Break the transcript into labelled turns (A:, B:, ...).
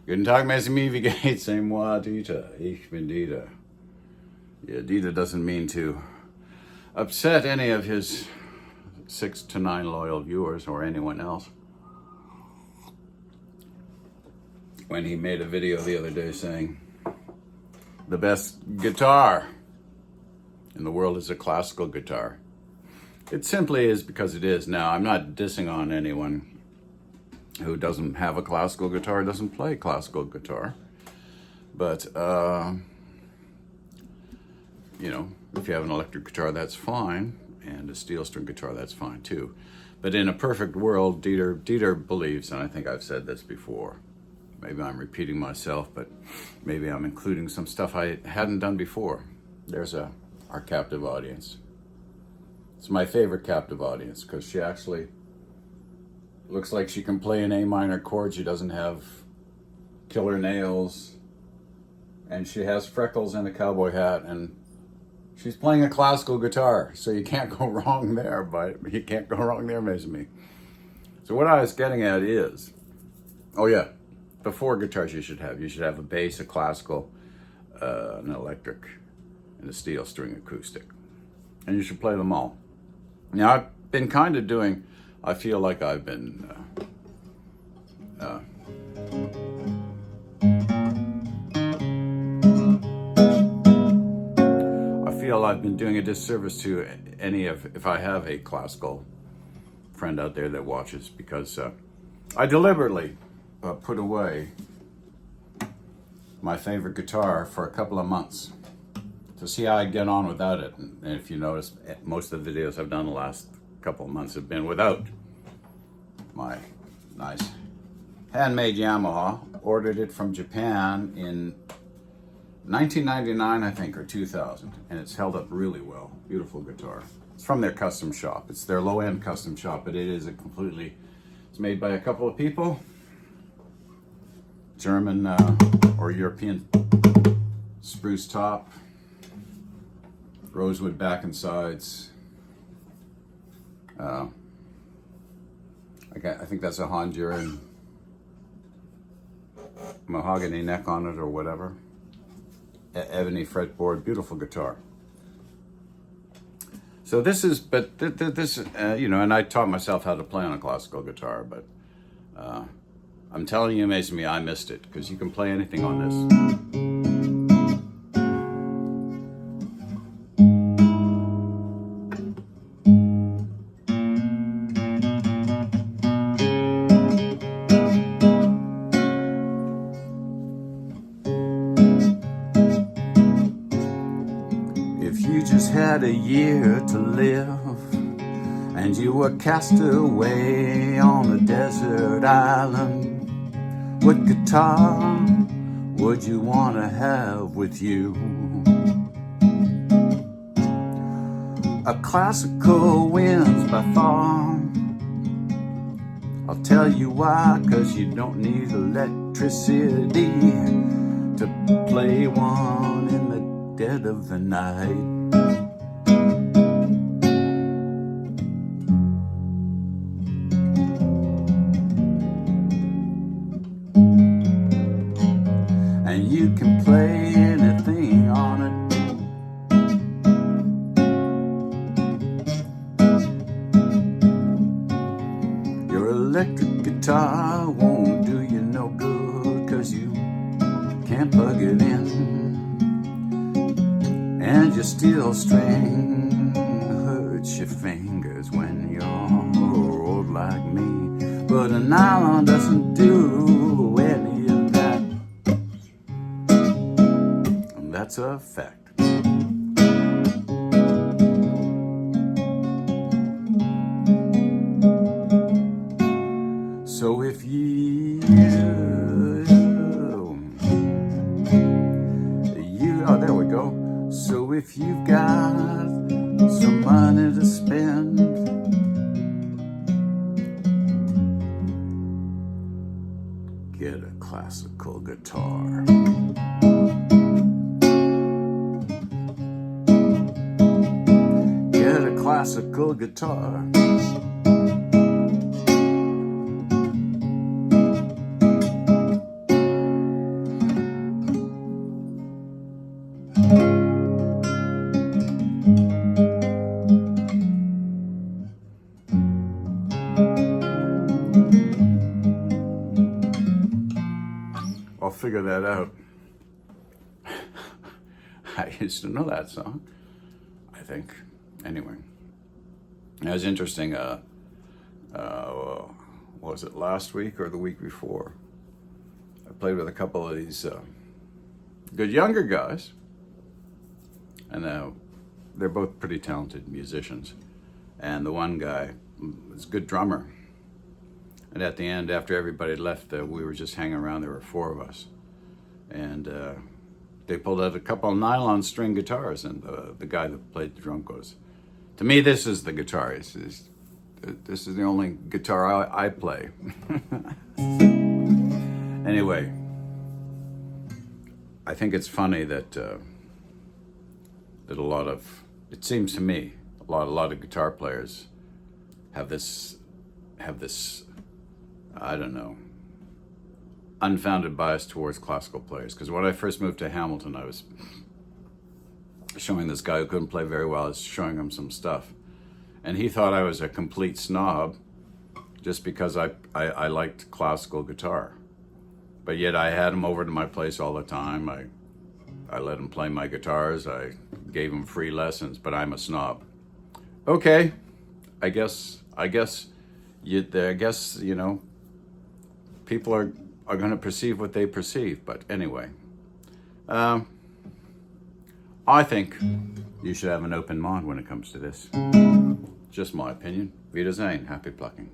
A: Guten Tag, Messi, wie geht's? C'est moi, Dieter. Ich bin Dieter. Yeah, Dieter doesn't mean to upset any of his 6 to 9 loyal viewers or anyone else. When he made a video the other day saying the best guitar in the world is a classical guitar. It simply is because it is. Now, I'm not dissing on anyone who doesn't have a classical guitar, doesn't play classical guitar. But, you know, if you have an electric guitar, that's fine. And a steel string guitar, that's fine too. But in a perfect world, Dieter believes, and I think I've said this before, maybe I'm repeating myself, but maybe I'm including some stuff I hadn't done before. There's our captive audience. It's my favorite captive audience because she actually looks like she can play an A minor chord. She doesn't have killer nails. And she has freckles and a cowboy hat. And she's playing a classical guitar. So you can't go wrong there, but you can't go wrong there, Mesmi. So what I was getting at is, oh yeah, the 4 guitars you should have. You should have a bass, a classical, an electric, and a steel string acoustic. And you should play them all. Now, I've been kind of doing, I feel like I've been doing a disservice to any of, if I have a classical friend out there that watches, because I deliberately put away my favorite guitar for a couple of months to see how I get on without it. And if you notice, most of the videos I've done the last couple of months have been without my nice handmade Yamaha. Ordered it from Japan in 1999, I think, or 2000, and it's held up really well. Beautiful guitar. It's from their custom shop. It's their low-end custom shop, but it is it's made by a couple of people, German or European spruce top, rosewood back and sides. I think that's a Honduran mahogany neck on it or whatever. Ebony fretboard, beautiful guitar. So this is, but this, you know, and I taught myself how to play on a classical guitar, but I'm telling you, Mason, I missed it, because you can play anything on this. If you just had a year to live and you were cast away on a desert island, what guitar would you want to have with you? A classical wins by far. I'll tell you why, 'cause you don't need electricity to play one in the dead of the night. And you can play anything on it. Your electric guitar won't do you no good, 'cause you can't plug it in. And your steel string hurts your fingers when you're old like me. But a nylon doesn't do any of that. And that's a fact. So if oh, there we go. So if you've got some money to spend, get a classical guitar. Get a classical guitar. I'll figure that out. I used to know that song, I think. Anyway, it was interesting. Was it last week or the week before? I played with a couple of these good younger guys, and they're both pretty talented musicians. And the one guy was a good drummer. And at the end, after everybody left, we were just hanging around. There were 4 of us, and they pulled out a couple of nylon string guitars, and the guy that played the drum goes, "To me, this is the guitar. This is the only guitar I play." Anyway, I think it's funny that that it seems to me, a lot of guitar players have this, I don't know, unfounded bias towards classical players. Because when I first moved to Hamilton, I was showing this guy who couldn't play very well, I was showing him some stuff. And he thought I was a complete snob just because I liked classical guitar. But yet I had him over to my place all the time. I let him play my guitars. I gave him free lessons, but I'm a snob. Okay, I guess, you know, people are going to perceive what they perceive. But anyway, I think you should have an open mind when it comes to this. Just my opinion. Wiedersehen. Happy plucking.